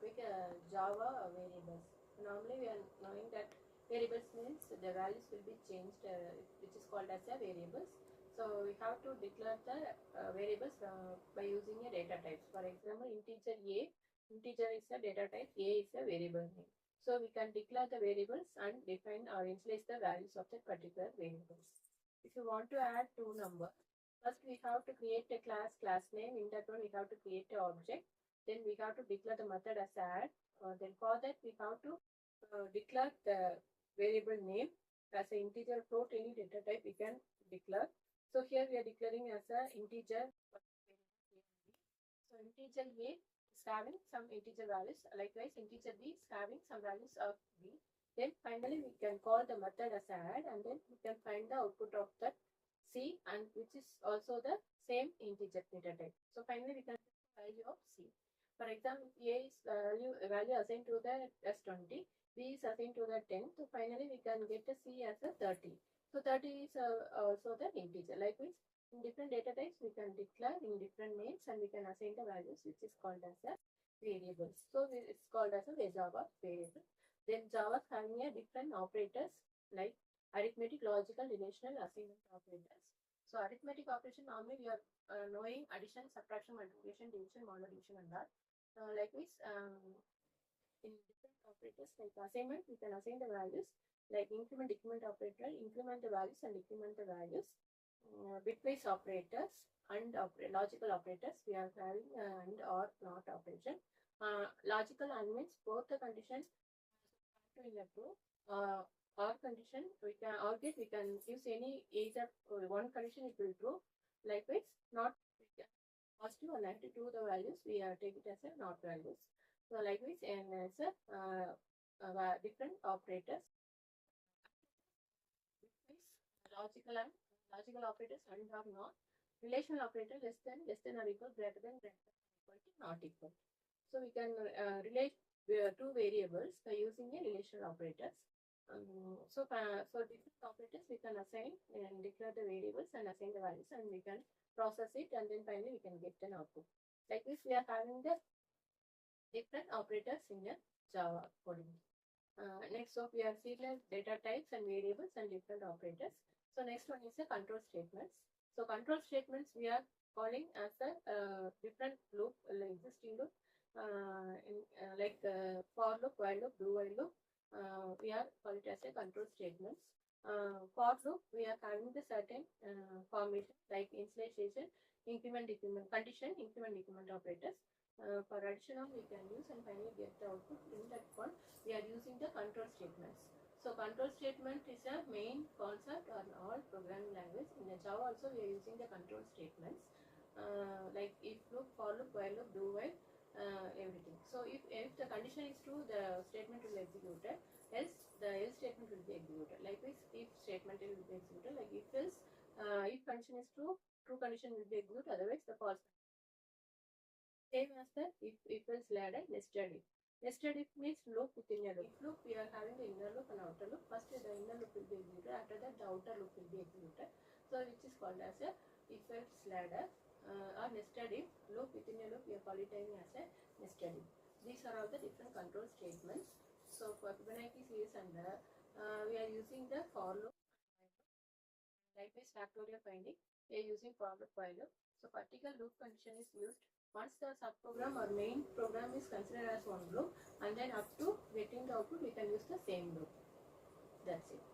topic Java variables. Normally we are knowing that variables means the values will be changed, which is called as a variables. So we have to declare the variables by using a data types. For example, integer A, integer is a data type, A is a variable name. So we can declare the variables and define or initialize the values of that particular variables. If you want to add two numbers, first we have to create a class name. In that one we have to create an object. Then we have to declare the method as add. Then for that we have to declare the variable name as an integer, float, any data type we can declare. So here we are declaring as an integer. So integer A is having some integer values. Likewise, integer B is having some values of B. Then finally we can call the method as add, and then we can find the output of that C, and which is also the same integer data type. So finally we can get the value of C. For example, A is value assigned to the as 20, B is assigned to the 10. So finally we can get the C as a 30. So 30 is also the integer. Likewise, in different data types we can declare in different names and we can assign the values, which is called as a variables. So it's called as a Java variable. Then Java is having a different operators like arithmetic, logical, relational, assignment operators. So arithmetic operation, normally we are knowing addition, subtraction, multiplication, division, modulo, and that. Likewise, in different operators like assignment, we can assign the values like increment, decrement operator, increment the values and decrement the values. Bitwise operators and logical operators, we are having and or not operation. Logical and means both the conditions in a true. Or condition we can, or get we can use any either one condition it will true. Likewise, not positive or negative to the values, we take it as a not values. So likewise, and as a different operators. Logical operators and or not. Relational operator less than or equal, greater than or equal to, not equal. So we can relate two variables by using a relational operators. So different operators we can assign and declare the variables and assign the values, and we can process it, and then finally we can get an output. Like this, we are having the different operators in the Java coding. Next up, we are seeing data types and variables and different operators. So next one is the control statements. So control statements we are calling as a different loop, existing loop, like for loop, while loop, do while loop. We are call it as a control statements. For loop, we are having the certain formation like initialization, increment, decrement, condition, increment, decrement operators. For additional, we can use and finally get the output. In that one, we are using the control statements. So control statement is a main concept on all programming language. In the Java also, we are using the control statements like if loop, for loop, while loop, do while, everything. So if the condition is true, the statement will be executed. Else, the else statement will be executed. Likewise, if statement will be executed. Like if else, if condition is true, true condition will be executed. Otherwise, the false. Same as the if else ladder, nested if. Nested if means loop within a loop. If loop, we are having the inner loop and outer loop. First, the inner loop will be executed. After that, the outer loop will be executed. So, which is called as a if else ladder or nested if. Loop within a loop, we are calling it as a nested if. These are all the different control statements. So, for Fibonacci series and we are using the for loop. Likewise, factorial finding, we are using for loop, while loop. So, particular loop condition is used once the subprogram or main program is considered as one loop, and then up to getting the output, we can use the same loop. That's it.